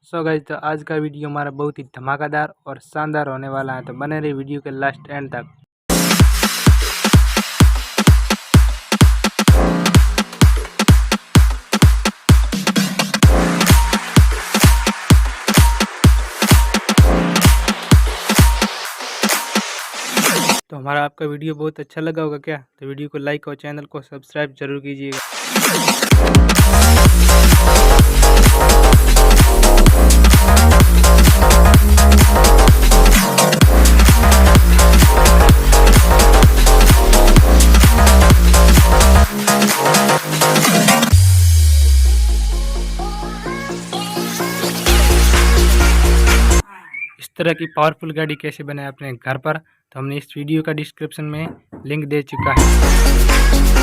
So guys, तो आज का वीडियो हमारा बहुत ही धमाकेदार और शानदार होने वाला है, तो बने रही वीडियो के लास्ट एंड तक। तो हमारा आपका वीडियो बहुत अच्छा लगा होगा क्या? तो वीडियो को लाइक और चैनल को सब्सक्राइब जरूर कीजिएगा। इस तरह की पावरफुल गाड़ी कैसे बनाए अपने घर पर, तो हमने इस वीडियो का डिस्क्रिप्शन में लिंक दे चुका है।